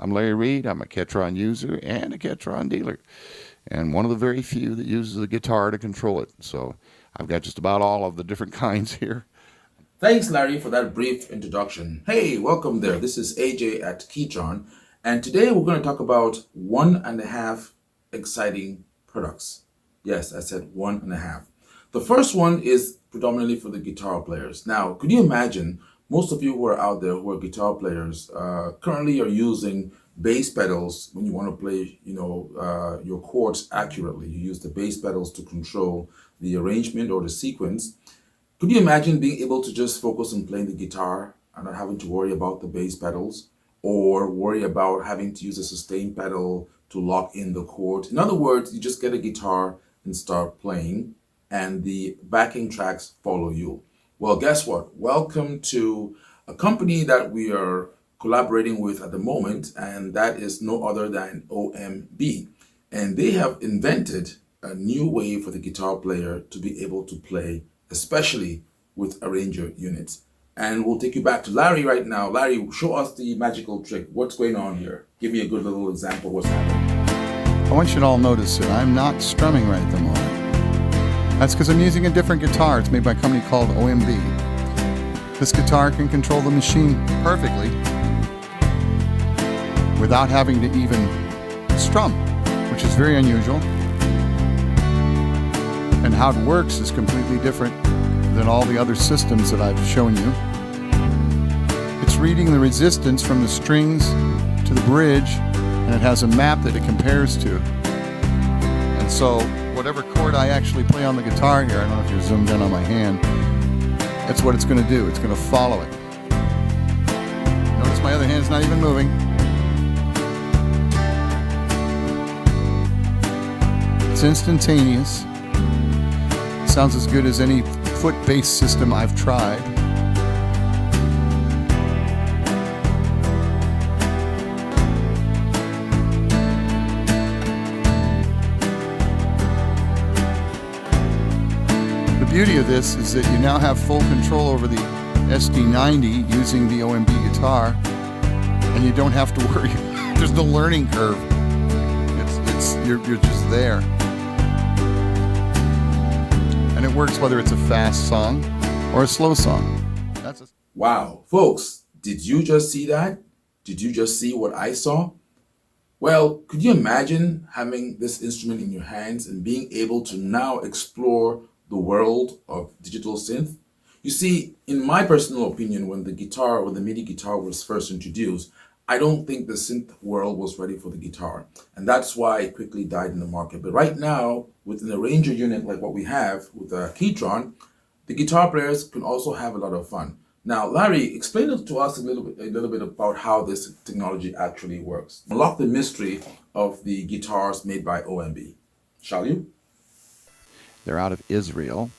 I'm Larry Reed. I'm a Ketron user and a Ketron dealer, and one of the very few that uses the guitar to control it. So I've got just about all of the different kinds here. Thanks, Larry, for that brief introduction. Hey, welcome there. This is AJ at Ketron, and today we're going to talk about 1.5 exciting products. Yes, I said 1.5. The first one is predominantly for the guitar players. Now, could you imagine most of you who are out there who are guitar players currently are using bass pedals when you want to play, your chords accurately. You use the bass pedals to control the arrangement or the sequence. Could you imagine being able to just focus on playing the guitar and not having to worry about the bass pedals or worry about having to use a sustain pedal to lock in the chord? In other words, you just get a guitar and start playing, and the backing tracks follow you. Well, guess what? Welcome to a company that we are collaborating with at the moment, and that is no other than OMB. And they have invented a new way for the guitar player to be able to play, especially with arranger units. And we'll take you back to Larry right now. Larry, show us the magical trick. What's going on here? Give me a good little example of what's happening. I want you to all notice that I'm not strumming right at the moment. That's because I'm using a different guitar. It's made by a company called OMB. This guitar can control the machine perfectly without having to even strum, which is very unusual. And how it works is completely different than all the other systems that I've shown you. It's reading the resistance from the strings to the bridge, and it has a map that it compares to. And so whatever chord I actually play on the guitar here, I don't know if you're zoomed in on my hand, that's what it's going to do. It's going to follow it. Notice my other hand's not even moving. It's instantaneous. It sounds as good as any foot bass system I've tried. The beauty of this is that you now have full control over the SD90 using the OMB guitar, and you don't have to worry. There's no learning curve. You're just there. And it works whether it's a fast song or a slow song. Wow, folks, did you just see that? Did you just see what I saw? Well, could you imagine having this instrument in your hands and being able to now explore the world of digital synth? You see, in my personal opinion, when the guitar or the MIDI guitar was first introduced, I don't think the synth world was ready for the guitar. And that's why it quickly died in the market. But right now, with an arranger unit like what we have with a Ketron, the guitar players can also have a lot of fun. Now, Larry, explain it to us a little bit about how this technology actually works. Unlock the mystery of the guitars made by OMB, shall you? They're out of Israel.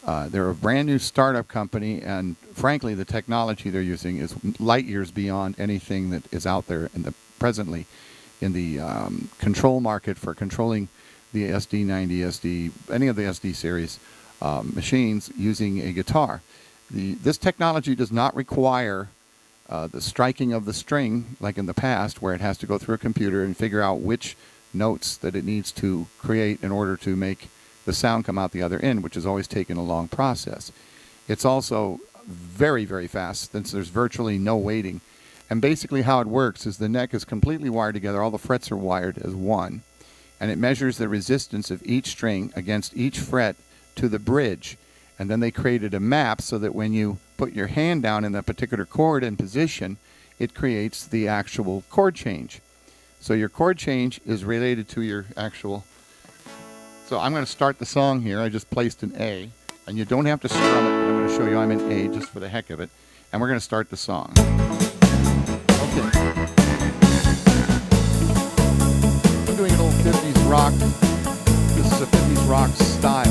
They're a brand new startup company, and frankly, the technology they're using is light years beyond anything that is out there presently in the control market for controlling the SD90, any of the SD series machines using a guitar. This technology does not require the striking of the string like in the past, where it has to go through a computer and figure out which notes that it needs to create in order to make the sound come out the other end, which has always taken a long process. It's also very, very fast, since there's virtually no waiting. And basically how it works is the neck is completely wired together, all the frets are wired as one, and it measures the resistance of each string against each fret to the bridge. And then they created a map so that when you put your hand down in that particular chord and position, it creates the actual chord change. So your chord change is related to your actual. So I'm going to start the song here. I just placed an A, and you don't have to strum it. I'm going to show you I'm in A just for the heck of it, and we're going to start the song. Okay. I'm doing an old 50s rock. This is a 50s rock style.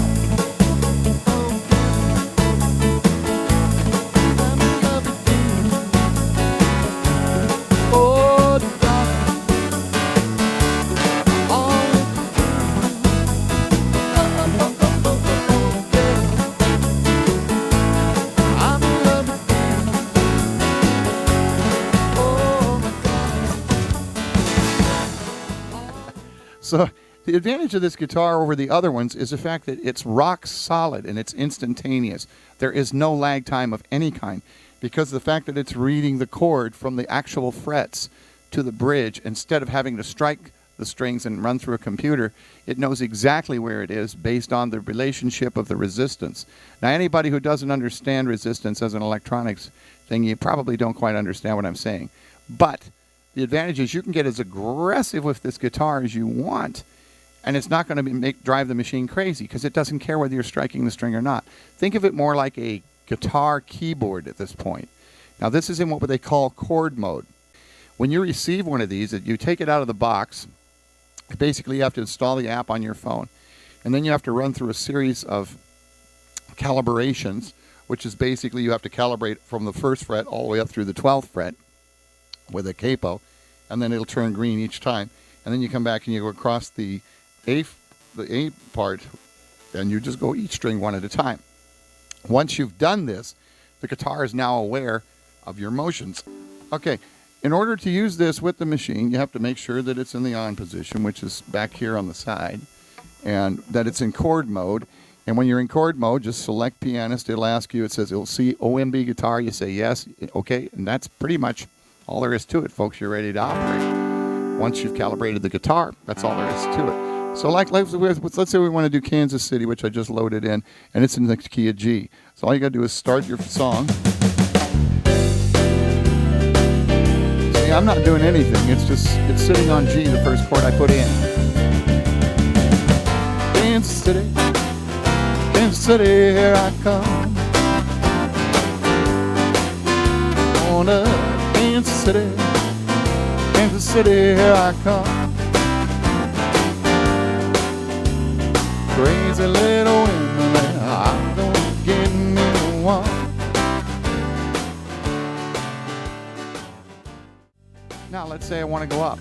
So the advantage of this guitar over the other ones is the fact that it's rock solid and it's instantaneous. There is no lag time of any kind because of the fact that it's reading the chord from the actual frets to the bridge instead of having to strike the strings and run through a computer. It knows exactly where it is based on the relationship of the resistance. Now, anybody who doesn't understand resistance as an electronics thing, you probably don't quite understand what I'm saying. But the advantage is you can get as aggressive with this guitar as you want, and it's not going to drive the machine crazy because it doesn't care whether you're striking the string or not. Think of it more like a guitar keyboard at this point. Now, this is in what they call chord mode. When you receive one of these, you take it out of the box. Basically, you have to install the app on your phone, and then you have to run through a series of calibrations, which is basically you have to calibrate from the 1st fret all the way up through the 12th fret with a capo, and then it'll turn green each time. And then you come back and you go across the A part, and you just go each string one at a time. Once you've done this, the guitar is now aware of your motions. Okay. In order to use this with the machine, you have to make sure that it's in the on position, which is back here on the side, and that it's in chord mode. And when you're in chord mode, just select pianist. It'll ask you, it'll see OMB guitar. You say yes, okay, and that's pretty much all there is to it, folks. You're ready to operate. Once you've calibrated the guitar, that's all there is to it. So let's say we want to do Kansas City, which I just loaded in, and it's in the key of G. So all you got to do is start your song. I'm not doing anything. It's sitting on G, the first chord I put in. Kansas City, here I come. On up, Kansas City, here I come. Crazy little women, I don't get me one. Now, let's say I want to go up.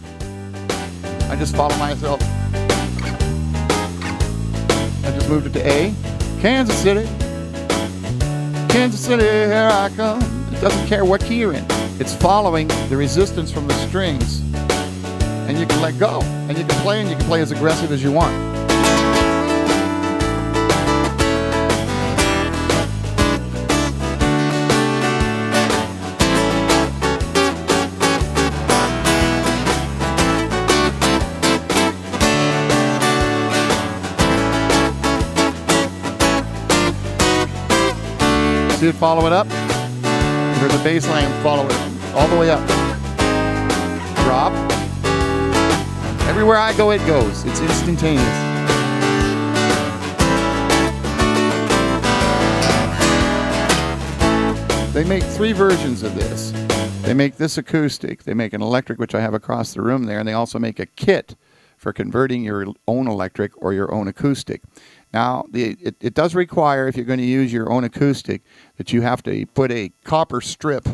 I just follow myself. I just moved it to A. Kansas City, here I come. It doesn't care what key you're in. It's following the resistance from the strings. And you can let go. And you can play as aggressive as you want. See it follow it up? There's a bass line, follow it all the way up. Drop. Everywhere I go, it goes. It's instantaneous. They make 3 versions of this. They make this acoustic, they make an electric, which I have across the room there, and they also make a kit for converting your own electric or your own acoustic. Now, it does require, if you're going to use your own acoustic, that you have to put a copper strip,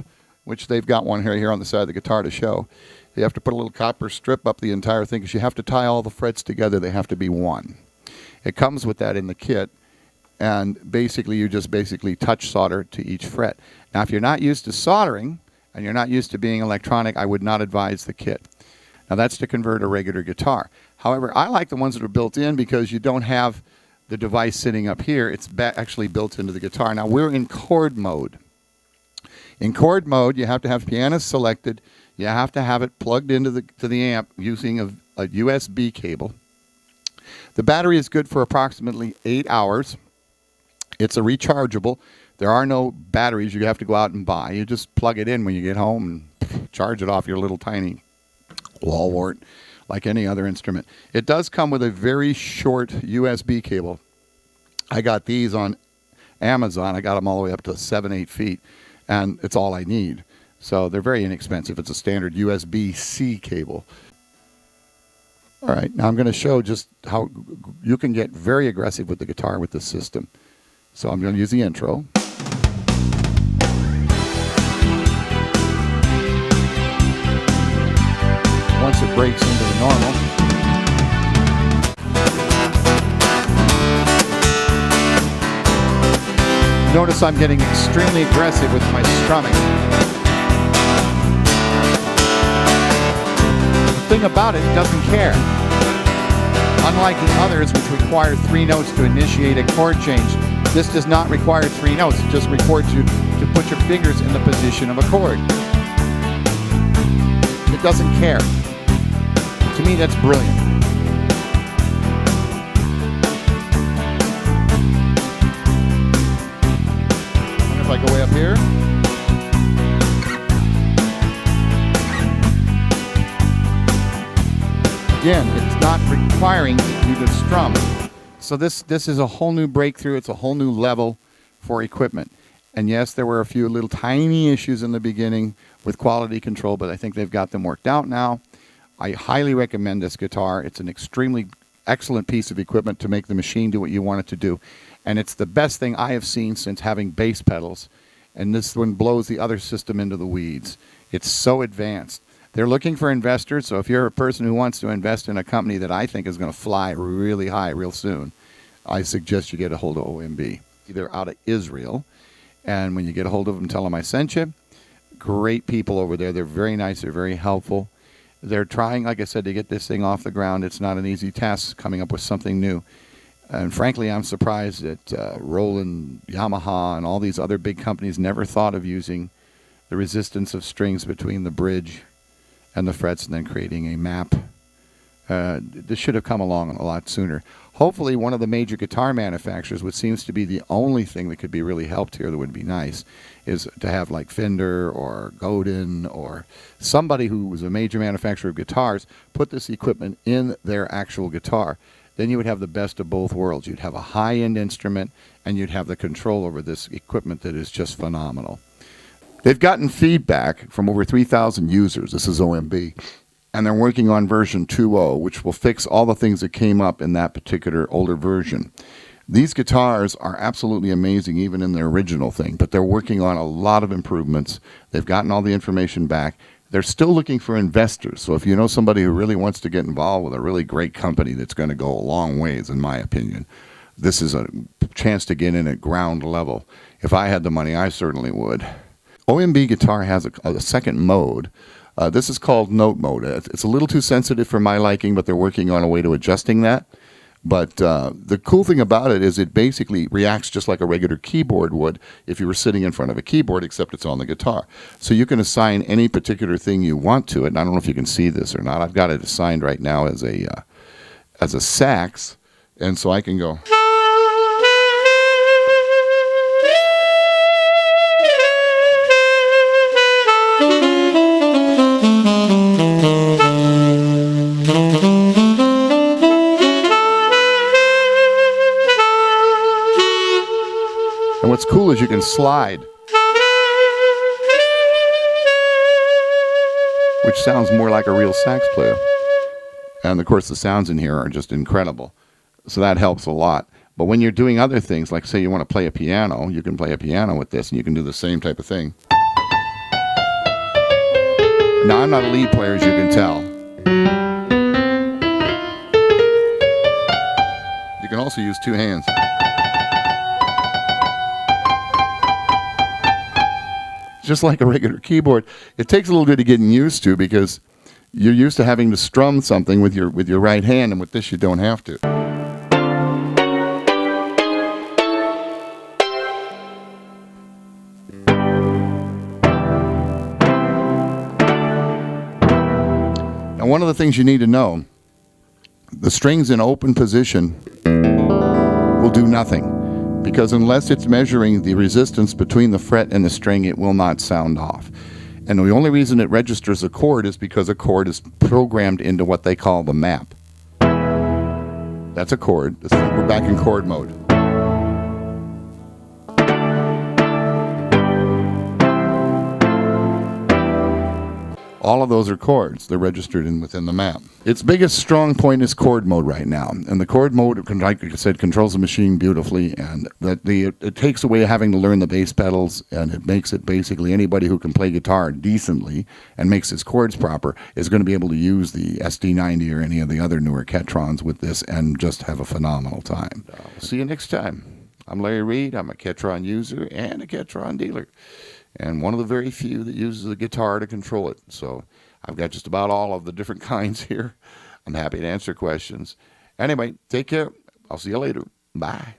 which they've got one here on the side of the guitar to show. You have to put a little copper strip up the entire thing because you have to tie all the frets together. They have to be one. It comes with that in the kit, and basically you just touch solder to each fret. Now, if you're not used to soldering and you're not used to being electronic, I would not advise the kit. Now, that's to convert a regular guitar. However, I like the ones that are built in because you don't have the device sitting up here. It's actually built into the guitar. Now, we're in chord mode. In chord mode, you have to have pianist selected. You have to have it plugged into the amp using a USB cable. The battery is good for approximately 8 hours. It's a rechargeable. There are no batteries you have to go out and buy. You just plug it in when you get home and charge it off your little tiny wall wart like any other instrument. It does come with a very short USB cable. I got these on Amazon. I got them all the way up to 7-8 feet, and it's all I need. So they're very inexpensive. It's a standard USB-C cable. All right, now I'm going to show just how you can get very aggressive with the guitar with this system. So I'm going to use the intro. Once it breaks into the normal. Notice I'm getting extremely aggressive with my strumming. The thing about it doesn't care. Unlike the others, which require 3 notes to initiate a chord change, this does not require 3 notes. It just requires you to put your fingers in the position of a chord. It doesn't care. To me, that's brilliant. I wonder if I go way up here. Again, it's not requiring you to strum. So this is a whole new breakthrough. It's a whole new level for equipment. And yes, there were a few little tiny issues in the beginning with quality control, but I think they've got them worked out now. I highly recommend this guitar. It's an extremely excellent piece of equipment to make the machine do what you want it to do. And it's the best thing I have seen since having bass pedals. And this one blows the other system into the weeds. It's so advanced. They're looking for investors, so if you're a person who wants to invest in a company that I think is going to fly really high real soon, I suggest you get a hold of OMB. They're out of Israel, and when you get a hold of them, tell them I sent you. Great people over there. They're very nice. They're very helpful. They're trying, like I said, to get this thing off the ground. It's not an easy task coming up with something new. And frankly, I'm surprised that Roland, Yamaha, and all these other big companies never thought of using the resistance of strings between the bridge and the frets and then creating a map. This should have come along a lot sooner. Hopefully one of the major guitar manufacturers, which seems to be the only thing that could be really helped here that would be nice, is to have like Fender or Godin or somebody who was a major manufacturer of guitars put this equipment in their actual guitar. Then you would have the best of both worlds. You'd have a high-end instrument and you'd have the control over this equipment that is just phenomenal. They've gotten feedback from over 3,000 users. This is OMB. And they're working on version 2.0, which will fix all the things that came up in that particular older version. These guitars are absolutely amazing, even in their original thing, but they're working on a lot of improvements. They've gotten all the information back. They're still looking for investors. So if you know somebody who really wants to get involved with a really great company that's going to go a long ways, in my opinion, this is a chance to get in at ground level. If I had the money, I certainly would. OMB Guitar has a second mode. This is called note mode. It's a little too sensitive for my liking, but they're working on a way to adjusting that. But the cool thing about it is it basically reacts just like a regular keyboard would if you were sitting in front of a keyboard, except it's on the guitar. So you can assign any particular thing you want to it. And I don't know if you can see this or not. I've got it assigned right now as a sax, and so I can go. And what's cool is you can slide, which sounds more like a real sax player. And of course the sounds in here are just incredible. So that helps a lot. But when you're doing other things, like say you want to play a piano, you can play a piano with this and you can do the same type of thing. Now I'm not a lead player, as you can tell. You can also use 2 hands. Just like a regular keyboard. It takes a little bit of getting used to because you're used to having to strum something with your right hand, and with this you don't have to. Now one of the things you need to know, the strings in open position will do nothing. Because unless it's measuring the resistance between the fret and the string, it will not sound off. And the only reason it registers a chord is because a chord is programmed into what they call the map. That's a chord. We're back in chord mode. All of those are chords. They're registered within the map. Its biggest strong point is chord mode right now. And the chord mode, like I said, controls the machine beautifully. And it takes away having to learn the bass pedals. And it makes it basically anybody who can play guitar decently and makes his chords proper is going to be able to use the SD90 or any of the other newer Ketrons with this and just have a phenomenal time. See you next time. I'm Larry Reed. I'm a Ketron user and a Ketron dealer. And one of the very few that uses a guitar to control it. So I've got just about all of the different kinds here. I'm happy to answer questions. Anyway, take care. I'll see you later. Bye.